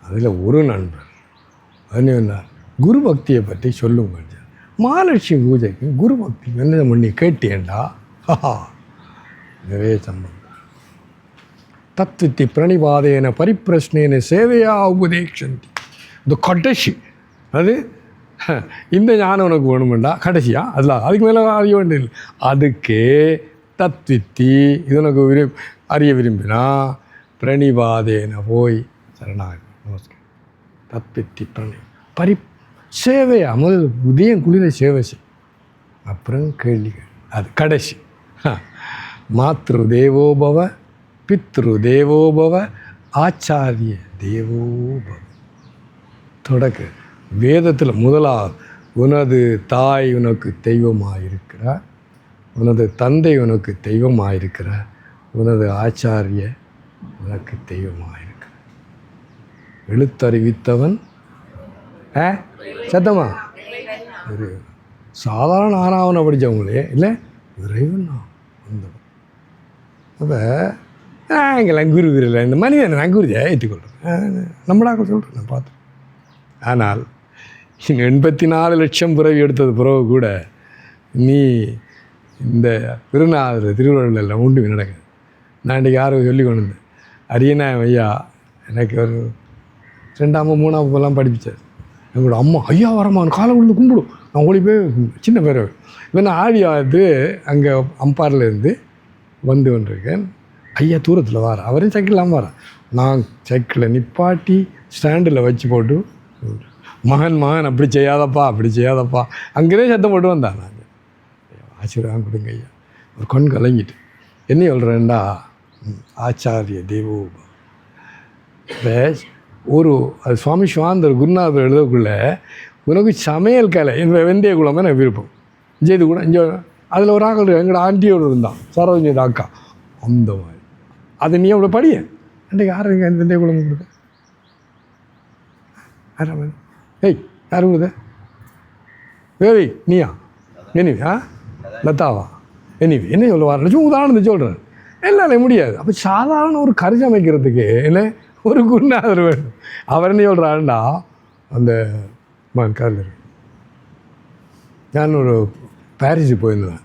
அதில் ஒரு நண்பர் என்ன குரு பக்தியை பற்றி சொல்லுங்க. மகாலட்சுமி பூஜைக்கு குரு பக்தி என்ன பண்ணி கேட்டேன்டா, நிறைய சம்பந்தம். தத்துவத்தி பிரணிபாதேன பரிப்பிரஷ்னேன சேவையா உபதேக்ஷந்தி. இந்த கடைசி அது இந்த ஞானம் உனக்கு வேணுமெண்டா கடைசியா அதில் அதுக்கு மேலே அறிய வேண்டியது. அதுக்கு தத்வித்தி இது உனக்கு அறிய விரும்பினா பிரணிபாதேன போய் சரணாகி நமஸ்காரம். தத்வித்தி பரி சேவையா முதல் உதயம் குளிர சேவை செய், அப்புறம் கேள்விகள். அது கடைசி. மாத்ரு தேவோபவ பித்ரு தேவோபவ ஆச்சாரிய தேவோபவ. தொடக்க வேதத்தில் முதலாவது உனது தாய் உனக்கு தெய்வமாக இருக்கிறார், உனது தந்தை உனக்கு தெய்வமாக இருக்கிறார், உனது ஆச்சாரிய உனக்கு தெய்வமாக இருக்கிறார். எழுத்தறிவித்தவன் சத்தமா ஒரு சாதாரண ஆறாவனை படித்தவங்களே இல்லை இறைவன் வந்தவன். அப்போ நாங்கள்லாம் குரு இல்லை, இந்த மனிதனை நான் குருதியை ஏற்றுக்கொள்கிறேன், நம்மளாக சொல்கிறேன் நான் பார்த்து. ஆனால் 84 லட்சம் பிறவி எடுத்தது பிறகு கூட நீ இந்த திருநாளர் திருவள்ளுவரில் உண்டு நடக்குது. நான் இன்றைக்கி யாரும் சொல்லி கொண்டு வந்தேன், அரியனா ஐயா எனக்கு ஒரு 2ஆம் 3ஆம் படிப்பிச்சார். எங்களோட அம்மா ஐயா வரமான்னு காலை விழுந்து கும்பிடும். நான் ஓடி போய் சின்ன பேர் இவன் ஆடி ஆகுது அங்கே அம்பாரிலேருந்து வந்து கொண்டிருக்கேன். ஐயா தூரத்தில் வார, அவரையும் சைக்கிள்லாம் வரான். நான் சைக்கிளை நிப்பாட்டி ஸ்டாண்டில் வச்சு போட்டு மகன் அப்படி செய்யாதப்பா அப்படி செய்யாதப்பா அங்கேயே சத்தம் போட்டு வந்தான். நான் ஆசீர்வாதம் கொடுங்க ஐயா. ஒரு கண் கலங்கிட்டு என்ன சொல்கிறேன்டா, ஆச்சாரிய தேவோப. ஒரு அது சுவாமி சிவானந்தர் குருநாதர் எழுதக்குள்ள உனக்கு சமையல் கலை இந்த வெந்தய குழம்பு எனக்கு விருப்பம் செய்து கூட இங்கே அதில் ஒரு ஆக்கள் எங்களோட ஆண்டியோடு இருந்தான் சரோஜி அக்கா, அந்த மாதிரி அது நீ அவ்வளோ படிய அன்றைக்கு யாருங்க வெந்தய குழம்பு கொடுக்க யார் ஏய் யார் கொடுத்த வேவி நீயா எனிவி லதாவா எனிவி என்ன சொல்லுவார் உதாரணத்தை சொல்கிறேன். எல்லாரையும் முடியாது. அப்போ சாதாரண ஒரு கறி சமைக்கிறதுக்கு என்ன ஒரு குருநாதர் வேணும். அவர் என்ன சொல்கிறாருண்டா அந்த கல்லூரி. நான் ஒரு பாரிஸுக்கு போயிருந்தேன்.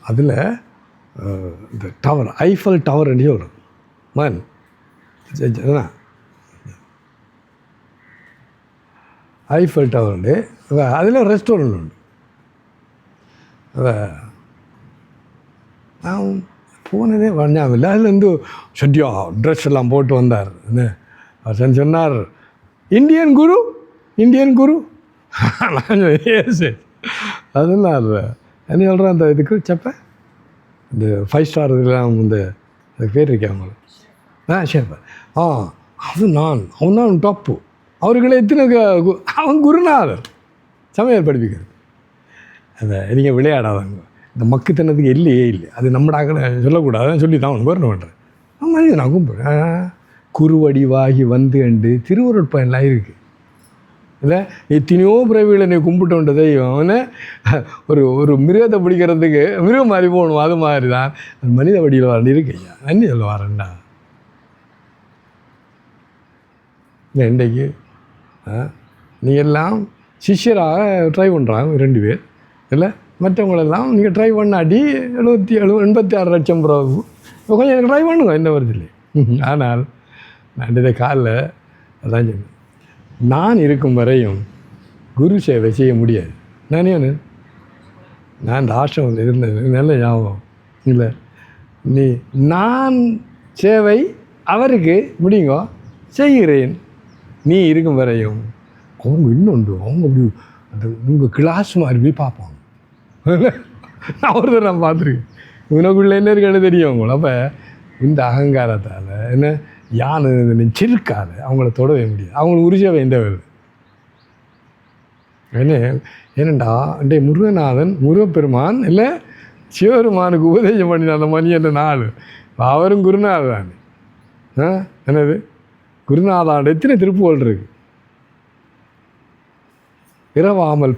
அதில் இந்த டவர் ஐஃபல் டவர் சொல்கிறேன் மன் ஐஃபல் டவர் உண்டு. அதில் ரெஸ்டாரண்ட் உண்டு. நான் போனதே ஞாபகம் இல்லை. அதுலேருந்து சட்டியா ட்ரெஸ் எல்லாம் போட்டு வந்தார். என்ன அவர் சொன்னார், இந்தியன் குரு இந்தியன் குரு. அதெல்லாம் என்ன சொல்கிறேன், அந்த இதுக்கு செப்ப இந்த 5 ஸ்டார் இதெல்லாம் இந்த அதுக்கு பேர் இருக்கேன் அவங்களுக்கு. சரி அவன் தான் டாப்பு. அவர்களை எத்தனை அவன் குருநாதர் சமையல் படிப்பிக்கிறது. அதை நீங்கள் விளையாடாதாங்க. இந்த மக்குத்தனத்துக்கு இல்லையே இல்லை. அது நம்மடாக சொல்லக்கூடாதுன்னு சொல்லி தான் அவனுக்கு வரணும் பண்ணுறேன். ஆமாம் நான் கும்பிட்றேன். குருவடிவாகி வந்து அண்டு திருவருட்பயன்லாம் இருக்குது இல்லை. எத்தனையோ பிறவிகளை நீ கும்பிட்டு வந்த தெய்வம் ஒரு மிருகத்தை பிடிக்கிறதுக்கு மிருகம் மாதிரி போகணும். அது மாதிரி தான் மனித வடிவில் வரணும் இருக்கையா. நன்றி சொல்ல வரேன்டா. இன்றைக்கு நீ எல்லாம் சிஷ்யராக ட்ரை பண்ணுறாங்க 2 பேர் இல்லை. மற்றவங்களெல்லாம் நீங்கள் ட்ரை பண்ணாட்டி 86 லட்சம் பிறகு கொஞ்சம் எனக்கு ட்ரை பண்ணுங்க இந்த வருதில்லை. ஆனால் நான் இதை காலில் அதான் சொன்னேன், நான் இருக்கும் வரையும் குரு சேவை செய்ய முடியாது. நானே நான் இந்த ஆசிரமத்தில் இருந்தது நல்ல ஞாபகம் இல்லை. நான் சேவை அவருக்கு முடியுங்க செய்கிறேன். நீ இருக்கும் வரையும் அவங்க இன்னொன்று அவங்க அப்படி அந்த உங்கள் கிளாஸ் மாதிரி போய் பார்ப்பாங்க. நான் ஒருத்தர் நான் பார்த்துருக்கேன். இவனுக்குள்ள என்ன இருக்குன்னு தெரியும் அவங்கள. அப்போ இந்த அகங்காரத்தால் என்ன யானை சிறுக்காத அவங்கள தொடவே முடியாது. அவங்களுக்கு உரிசேவை எந்த வேலை ஏனண்டா இன்றைய முருகநாதன் முருகப்பெருமான் இல்லை சிவபெருமானுக்கு உபதேசம் பண்ணின அந்த மணி என்ற நாள் அவரும் குருநாதான். என்னது குருநாதாண்ட எத்தனை திருப்புகள் இருக்கு.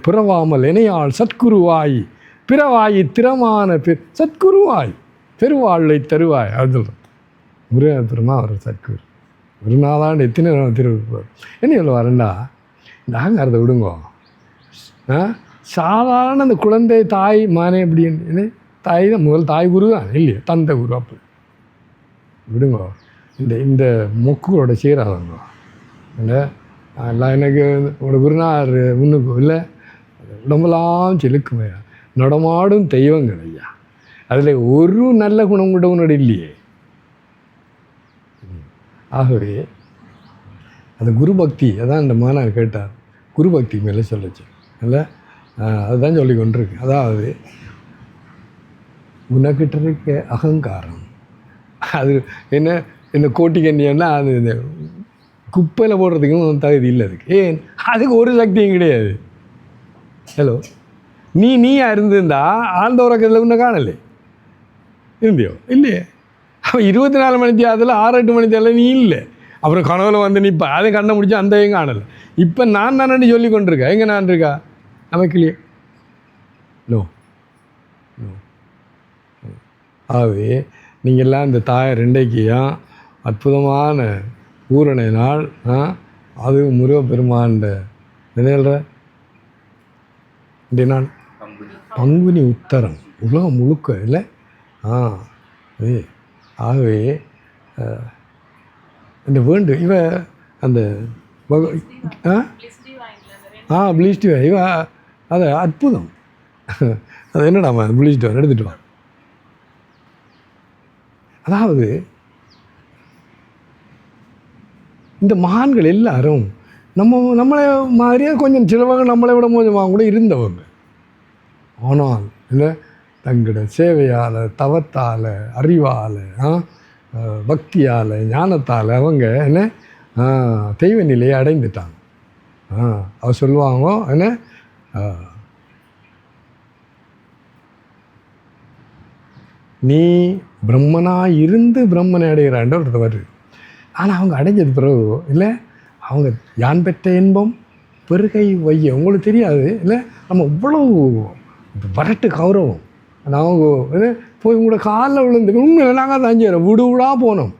பிறவாமல் இணையாள் சத்குருவாய் பிறவாயி திறமான சத்குருவாய் பெருவாழை தருவாய். அது சொல்கிறேன். முருகப்பெருமா அவர் சத்குரு ஒரு நாளாண்டு எத்தனை திருப்பி என்ன சொல்ல வரேன்டா இந்த அகங்காரத்தை விடுங்கோ. சாதாரண அந்த குழந்தை தாய் மானே அப்படின்னு தாய் தான் முதல் தாய் குரு தான் இல்லையா, தந்தை குரு அப்போ விடுங்கோ. இந்த மொக்குகளோட சீராதங்க இல்லை எல்லாம் எனக்கு ஒரு குருநாள் முன்னுக்கு இல்லை உடம்பெல்லாம் செலுக்குமே நடமாடும் தெய்வங்கள் ஐயா. அதில் ஒரு நல்ல குணம் கூட உன்னோட இல்லையே. ஆகவே அந்த குரு பக்தி அதான் இந்த மாணவர் கேட்டார், குரு பக்தி மேலே சொல்லிச்சு இல்லை, அதுதான் சொல்லி கொண்டிருக்கு. அதாவது உனக்கிட்ட இருக்க அகங்காரம் அது என்ன கோட்டிக்கண்ணியன்னா அது இந்த குப்பையில் போடுறதுக்கும் தகுதி இல்லை அதுக்கு. ஏன் அதுக்கு ஒரு சக்தியும் கிடையாது. ஹலோ நீயா இருந்திருந்தா ஆழ்ந்த உறக்கத்தில் ஒன்றும் காணலை இருந்தியோ இல்லையே. அவன் 24 மணி அதில் 6-8 மணி தேவை நீ இல்லை. அப்புறம் கனவுல வந்து நிற்பா அதை கண்ணை முடிச்சு அந்த காணலை. இப்போ நான் தானே சொல்லி கொண்டிருக்கேன். எங்கே நான் இருக்கா நமக்குலையே நோ நோ. ஆகவே நீங்கள்லாம் இந்த தாயார் ரெண்டைக்கியும் அற்புதமான பூரணை நாள். அது முருகப்பெருமான் நினைவுற இந்த நாள் பங்குனி உத்தரம் உலகம் முழுக்க இல்லை. ஆகவே இந்த வேண்டு இவ அந்த ப்ளீஸ்டி இவ அது அற்புதம். அது என்னடாமா ப்ளீஸ்டி எடுத்துகிட்டு வா. அதாவது இந்த மகான்கள் எல்லாரும் நம்மளை மாதிரியே கொஞ்சம் சிலவங்க நம்மளை விட மோசமாக கூட இருந்தவங்க. ஆனால் இல்லை தங்களோட சேவையால் தவத்தால் அறிவால் பக்தியால் ஞானத்தால் அவங்க என்ன தெய்வ நிலையை அடைந்துட்டாங்க. அவர் சொல்லுவாங்க என்ன நீ பிரம்மனாக இருந்து பிரம்மனை அடைகிறான்ற ஒரு வருது. ஆனால் அவங்க அடைஞ்சது பிறகு இல்லை அவங்க யான் பெற்ற இன்பம் பெருகை வைய உங்களுக்கு தெரியாது இல்லை. நம்ம இவ்வளவு வரட்டு கௌரவம் அவங்க போய் உங்களோட காலில் விழுந்து உண்மையில் நாங்கள் தான் அஞ்சுறோம் விடு விடாக போனோம்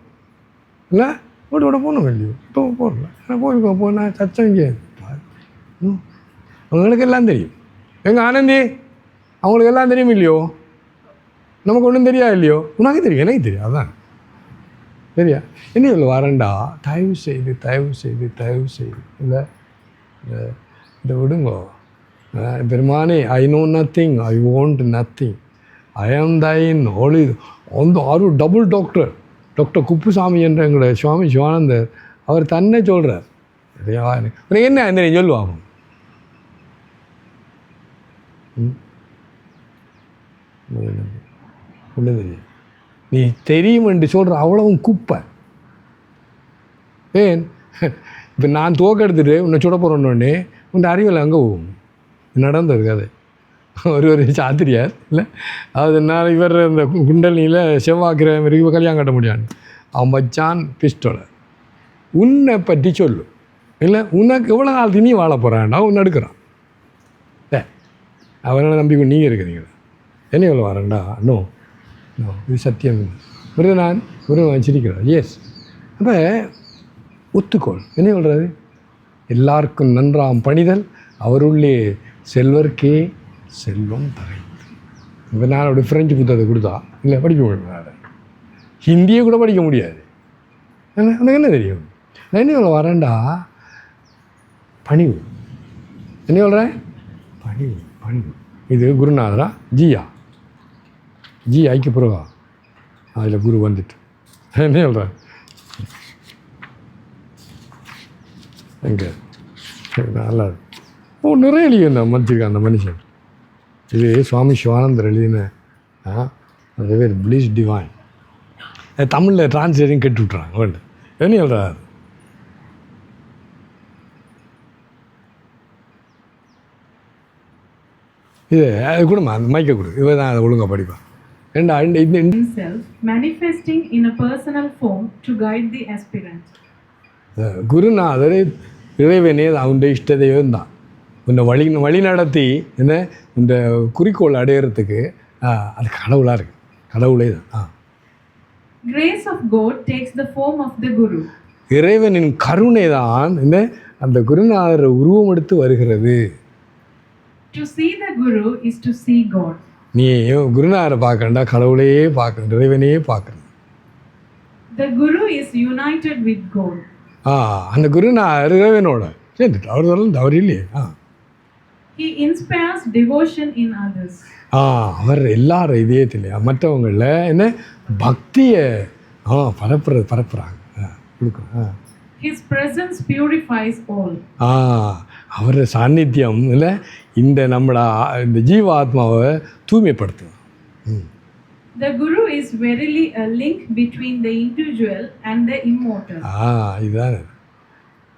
இல்லை விட போனோம் இல்லையோ இப்போ போடல ஏன்னா போய் சச்சம் இங்கே அவங்களுக்கு எல்லாம் தெரியும். எங்கள் ஆனந்தி அவங்களுக்கு எல்லாம் தெரியும் இல்லையோ, நமக்கு ஒன்றும் தெரியா இல்லையோ, உனக்கு தெரியும் எனக்கு தெரியும். அதான் சரியா என்ன இவ்வளோ வரண்டா தயவு செய்து இல்லை இதை விடுங்கோ. பெருமானே I know nothing, I want nothing, I am thine Holi. அந்த ஆறு டபுள் டாக்டர் குப்புசாமி என்ற எங்களுடைய சுவாமி சிவானந்தர் அவர் தன்னை சொல்கிறார். உனக்கு என்ன அந்த சொல்லுவாங்க ஒன்று தெரியும் நீ தெரியும் என்று சொல்கிற அவ்வளவும் குப்பை. ஏன் இப்போ நான் தோக்கெடுத்துட்டு உன்னை சுட போகிறோன்னே உன் அறிவில் அங்கே போகும். நடந்தது கதை ஒரு சாத்திரியார் இல்லை அது நான் இவர் இந்த குண்டலினியில் செவ்வாய்க்கிரகம் இருக்கு கல்யாணம் கட்ட முடியாது. அவன் வச்சான் பிஸ்டோலை உன்னை பற்றி சொல்லு இல்லை உனக்கு எவ்வளோ நாள் திணி வாழ போகிறான்டா உன்னை எடுக்கிறான். அவனை நம்பி நீங்கள் இருக்கிறீங்களா என்ன எவ்வளோ வரேன்டா நோ நோ இது சத்தியம் முருகன் வச்சிருக்கிறார். எஸ் அப்போ ஒத்துக்கோள் என்ன சொல்கிறது எல்லாருக்கும் நன்றாம் பணிதல் அவருள்ளே செல்வர்க்கே செல்வம் தரை. இப்போ நான் அப்படி ஃப்ரெஞ்சு புத்தகத்தை கொடுத்தா இல்லை படிக்க முடியாது, ஹிந்தியை கூட படிக்க முடியாது. எனக்கு என்ன தெரியும் நான் என்ன சொல்ல வரேன்டா பணிவு என்ன சொல்கிறேன் பணிவு. இது குருநாதரா ஜி ஐக்கு பிறகா அதில் குரு வந்துட்டு என்ன சொல்கிறேன் எங்கே நல்லா நிறைய எழுதியிருந்தா மதிச்சிருக்கேன் அந்த மனுஷன். இது சுவாமி சிவானந்தர் எழுதின அது பேர் ப்ளீஸ் டிவைன். தமிழில் டிரான்ஸ்லேஷன் கெட்டு விட்றாங்க வேண்டு என்ன சொல்கிறார். இது அது கொடுமா அந்த மைக்கை கொடு இவ தான் அதை ஒழுங்காக படிப்பான். manifesting in a personal form to guide the aspirant. குருநாதர் இறைவனே அவனுடைய இஷ்ட தெய்வம் தான் உன்னை வழி நடத்தி என்ன இந்த குறிக்கோள் அடையிறதுக்கு அது கடவுளாக இருக்குது கடவுளே தான். Grace of God takes the form of the Guru. இறைவனின் கருணை தான் என்ன அந்த குருநாதர் உருவம் எடுத்து வருகிறது. To see the Guru is to see God. நீ குருநாதரை பார்க்கண்டா கடவுளையே பார்க்கணும், இறைவனையே பார்க்கணும். The Guru is united with God. அந்த குருநாதர் இறைவனோட சேர்ந்துட்டு அவர் சொல்ல அவர் இல்லையே. He inspires devotion in others. அவர் எல்லாரும் இதயத்திலே மற்றவங்களில் என்ன பக்தியை பரப்புறாங்க கொடுக்குறோம். His presence purifies all. அவர் சாநித்தியம் இல்லை இந்த ஜீவாத்மாவை தூய்மைப்படுத்தும். The Guru is verily a link between the individual and the immortal. இதுதான்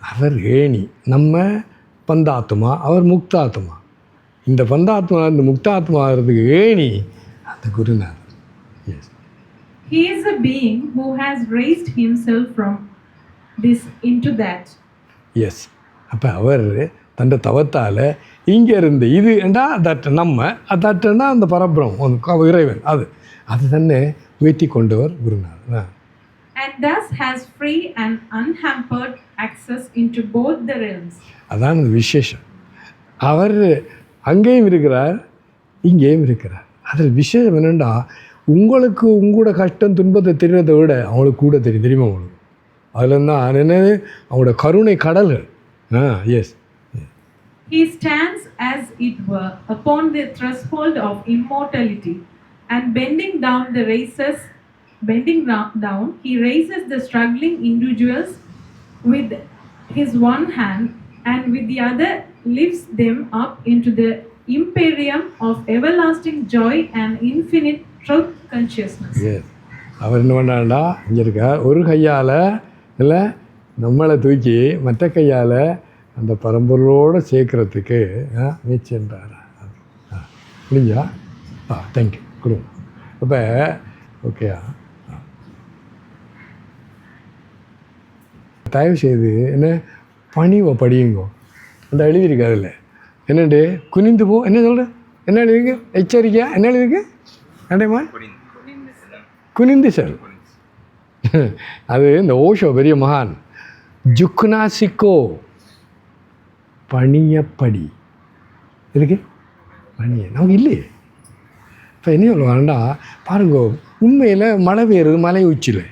அவர் ஏணி, நம்ம பந்தாத்மா, அவர் முக்தாத்மா. இந்த பந்தாத்மா இந்த முக்தாத்மா ஆகிறதுக்கு ஏணி அந்த குருநாதர். Yes, He is a being who has raised himself from this into that. Yes, அப்போ அவர் தன் தவத்தால் இங்கே இருந்து இது என்றா தட்ட நம்ம தட்டுன்னா அந்த பரபிரம் இறைவன் அது தன்னை உயர்த்தி கொண்டவர் குருநாதர். And thus has free and unhampered access into both the realms. அதான் விசேஷம். அவர் அங்கேயும் இருக்கிறார், இங்கேயும் இருக்கிறார். அதில் விசேஷம் என்னென்னா உங்களுக்கு உங்களோட கஷ்டம் துன்பத்தை தெரிகிறத விட அவங்களுக்கு கூட தெரியுமா உங்களுக்கு. அதில் தான் என்னது அவங்களோட கருணை கடல்கள். Yes, He stands as it were upon the threshold of immortality and bending down, he raises the struggling individuals with his one hand and with the other lifts them up into the imperium of everlasting joy and infinite truth consciousness. Yes, அவர் என்ன பண்ணாண்டா இங்கே இருக்கார், ஒரு கையால் இல்லை நம்மளை தூக்கி மற்ற கையால் அந்த பரம்பொருளோடு சேர்க்கறதுக்கு முயற்சின்றார். முடிஞ்சா தேங்க்யூ கொடுங்க. அப்போ ஓகேயா, தயவு செய்து என்ன பணிவை படியுங்கோ. அந்த எழுதியிருக்கு அதில் என்னண்டு குனிந்து போ, என்ன சொல்கிற, என்ன எழுதிருக்கு, எச்சரிக்கையா என்ன எழுதிருக்கு, என்னடேம்மா குனிந்து சார். அது இந்த ஓஷோ பெரிய மகான் ஜுக்னாசிக்கோ பணியப்படி இருக்கு, பணிய நமக்கு இல்லையே. இப்போ என்ன சொல்லுவாங்கண்டா பாருங்கோ, உண்மையில் மழை பெய்யுறது மலை உச்சியில்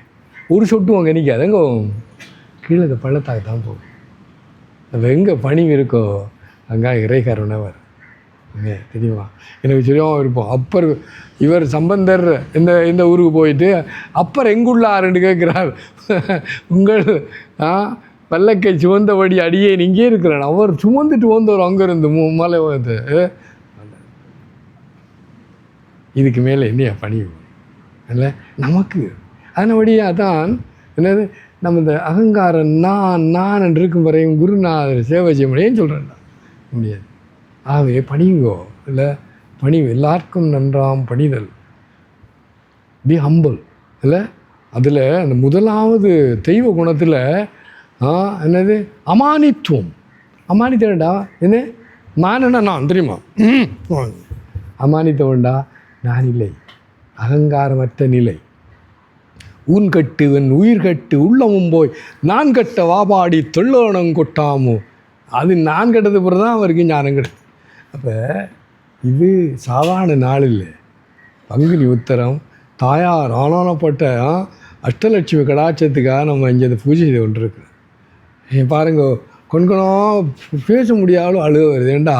ஒரு சொட்டு அங்கே நிற்காது, எங்கே கீழே பள்ளத்தாக தான் போகும். அது எங்கே பணி இருக்கோ அங்கே இறைகருணவர் தெரியுமா. எனக்கு தெரியாமல் இருப்போம். அப்பர் இவர் சம்பந்தர் இந்த ஊருக்கு போயிட்டு அப்பர் எங்குள்ளாருன்னு கேட்குறார். உங்கள் பல்லக்கை சுமந்தபடி அடியே இங்கே இருக்கிறான். அவர் சுமந்துட்டு வந்தவர் அங்கேருந்து மலை வந்து இதுக்கு மேலே என்னையா பணி இல்லை நமக்கு. அதனபடியாக தான் என்னது நம்ம இந்த அகங்காரம் நான் என்று இருக்கும் வரையும் குருநாதர் சேவை செய்ய முடியும்னு சொல்கிறேன்டா முடியாது. ஆகவே பணிங்கோ இல்லை பணிவு எல்லாருக்கும் நன்றாம் பணிதல், பி ஹம்பிள் இல்லை. அதில் அந்த முதலாவது தெய்வ குணத்தில் என்னது அமானித்துவம். அமானித்தவன்டா என்ன மானன்னா நான் தெரியுமா, அமானித்தவன்டா நான் இல்லை, அகங்காரமற்ற நிலை. ஊன் கட்டுவன் உயிர் கட்டு உள்ளமும் போய் நான் கட்ட வாபாடி தொல்லோணம் கொட்டாமோ. அது நான் கட்டது பிறகு தான் அவருக்கு ஞானம் கிடைக்கும். அப்போ இது சாதாரண நாள் இல்லை. பங்குனி உத்தரம் தாயார் ஆனானப்பட்ட அஷ்டலட்சுமி கடாட்சத்துக்காக நம்ம இங்கே இந்த பூஜை செய்து கொண்டிருக்கிறோம். பாருங்க கொஞ்சம் பேச முடியாலும் அழுக வருது. ஏண்டா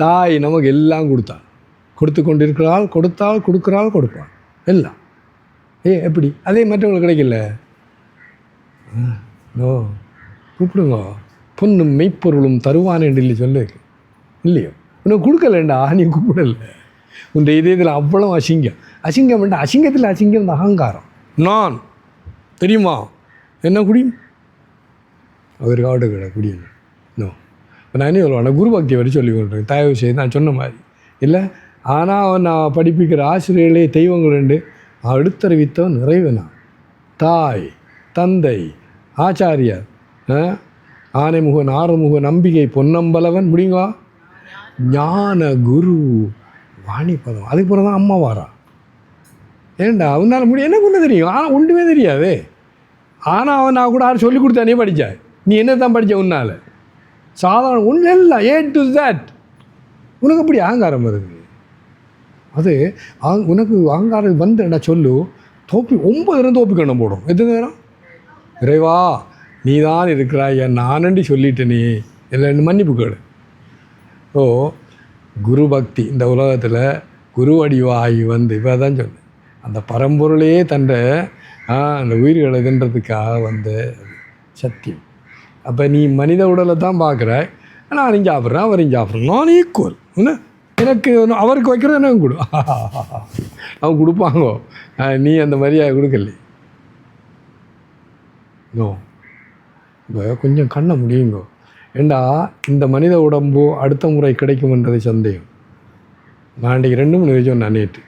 தாய் நமக்கு எல்லாம் கொடுத்து கொண்டிருக்கிறாள், கொடுக்குறாள் கொடுப்பாள் எல்லாம். எப்படி அதே மற்றவங்களுக்கு கிடைக்கல. கூப்பிடுங்க, பொண்ணும் மெய்ப்பொருளும் தருவான் என்று இல்லை சொல்லு இல்லையோ. உனக்கு கொடுக்கலண்டா, நீ கூப்பிடல. உன் இதயத்தில் அவ்வளோ அசிங்கம் வேண்டாம். அசிங்கத்தில் அசிங்கம் இந்த அகங்காரம். நான் தெரியுமா என்ன குடியும் அவர் காவட்ட கடை குடியும். நான் என்ன சொல்லுவேன், நான் குரு பக்தி வரை சொல்லி கொண்டிருக்கேன். தயவு செய்து நான் சொன்ன மாதிரி இல்லை. ஆனால் நான் படிப்பிக்கிற ஆசிரியர்களே தெய்வங்கள் ரெண்டு அடுத்தறிவித்தவன் நிறைவனா. தாய் தந்தை ஆச்சாரியார் ஆனைமுகன் ஆறுமுக நம்பிக்கை பொன்னம்பலவன் முடியுங்களா ஞான குரு வாணிப்பதம். அதுக்கு பிறகு தான் அம்மா வாரா. ஏண்டா அவனால் முடியும், எனக்கு ஒன்று தெரியும் ஆனால் ஒன்றுமே தெரியாதே. ஆனால் அவன் நான் கூட யாரும் சொல்லிக் கொடுத்தா நீ படித்த நீ என்ன தான் படித்த உன்னால் சாதாரண ஒன்றும் இல்லை டு தட் உனக்கு அப்படி அகங்காரம் வருது அது உனக்கு அகங்காரம் வந்து என்ன சொல்லு தோப்பி 9 தோப்பிக்கணும் போடும் எத்தனை நேரம் இறைவா நீ தான் இருக்கிறாய் நானண்டி சொல்லிட்டேனே இல்லை மன்னிப்பு கேடு. ஓ குரு பக்தி இந்த உலகத்தில் குரு வடிவாகி வந்து இப்போ தான் சொன்னேன் அந்த பரம்பொருளே தன்னை அந்த உயிர்களை தின்றதுக்காக வந்து சத்தியம். அப்போ நீ மனித உடலை தான் பார்க்குற நானும் சாப்பிட்றேன் அவரையும் சாப்பிட்றேன் நான் ஈக்குவல் என்ன எனக்கு அவருக்கு வைக்கிறது எனக்கு கொடு அவங்க கொடுப்பாங்கோ நீ அந்த மரியாதை கொடுக்கல. நோ இப்போ கொஞ்சம் கண்ணை முடியுங்கோ ஏண்டா இந்த மனித உடம்பு அடுத்த முறை கிடைக்கும்ன்றது சந்தேகம். நான் இன்றைக்கி 2 மணி சொன்னேன் நேற்று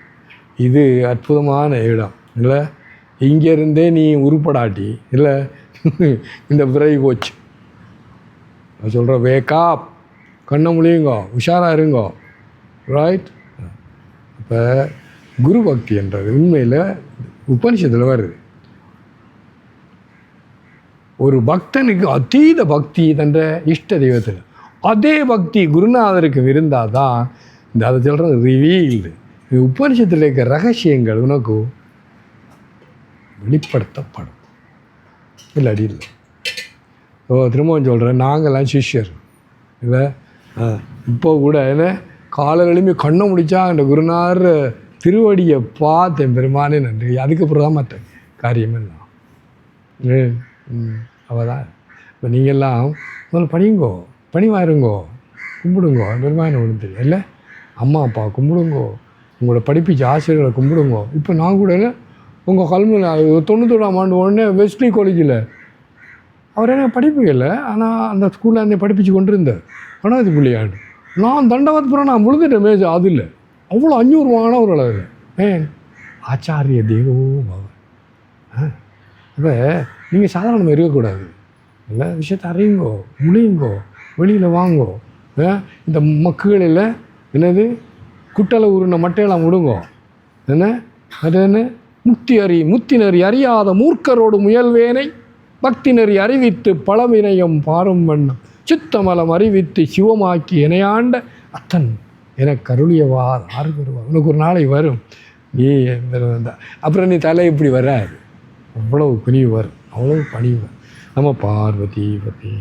இது அற்புதமான இடம் இல்லை இங்கேருந்தே நீ உருப்படாட்டி இல்லை இந்த பிறகு போச்சு நான் சொல்கிறேன் வேக்காப் கண்ணை முடியுங்கோ உஷாராக இருங்கோ ரைட். இப்போ குரு பக்தி என்றது உண்மையில் உபனிஷத்தில் வருது. ஒரு பக்தனுக்கு அதீத பக்தி தன்ற இஷ்ட தெய்வத்தில் அதே பக்தி குருநாதருக்கு இருந்தால் தான் இந்த அதை சொல்கிறது ரிவீல்டு உபனிஷத்தில் இருக்க ரகசியங்கள் உனக்கு வெளிப்படுத்தப்படும் இல்லாடி இல்லை. திரும்பவும் சொல்கிறேன் நாங்கள்லாம் சிஷ்யர் இல்லை இப்போ கூட என்ன காலையிலுமே கண்ணை முடித்தா அந்த குருநாதர் திருவடியை பார்த்தேன் பெருமானே நன்றி அதுக்கப்புறம் தான் மற்ற காரியமெல்லாம் அவள் தான். இப்போ நீங்கள்லாம் முதல்ல படியுங்கோ பணிவாயிருங்கோ கும்பிடுங்கோ பெருமானை ஒன்று தெரியும் இல்லை அம்மா அப்பா கும்பிடுங்கோ உங்களோட படிப்பிச்ச ஆசிரியர்களை கும்பிடுங்கோ. இப்போ நான் கூட உங்கள் கல்வியில் 91ஆம் ஆண்டு உடனே வெஸ்ட்லி காலேஜில் அவர் என்ன படிப்புகள்ல ஆனால் அந்த ஸ்கூலில் அந்த படிப்பிச்சு கொண்டு இருந்தார் கணபதி பிள்ளையாண்டு நான் தண்டவத்புரம் நான் முழுந்துட்டேன் மேஜ் அது இல்லை அவ்வளோ 500 வாங்கினா ஒரு அளவில் ஆச்சாரிய தேவோ பவன். அப்போ நீங்கள் சாதாரணமாக இருக்கக்கூடாது இல்லை விஷயத்தை அறியுங்கோ முடியுங்கோ வெளியில் வாங்கோ. இந்த மக்களில் என்னது குட்டலை உருணை மட்டையெல்லாம் விடுங்கோ என்ன அது என்ன முத்தி நெறி அறியாத மூர்க்கரோடு முயல்வேனை பக்தி நெறி அறிவித்து பழவினையும் பாரும் வண்ணம் சித்தமலம் அறிவித்து சிவமாக்கி இணையாண்ட அத்தன் எனக்கு அருளியவா ஆறு வருவா உனக்கு ஒரு நாளை வரும் நீ அப்புறம் நீ தலை இப்படி வராது அவ்வளவு குனிவு வரும் அவ்வளவு பணிவு வரும். நம்ம பார்வதி பற்றி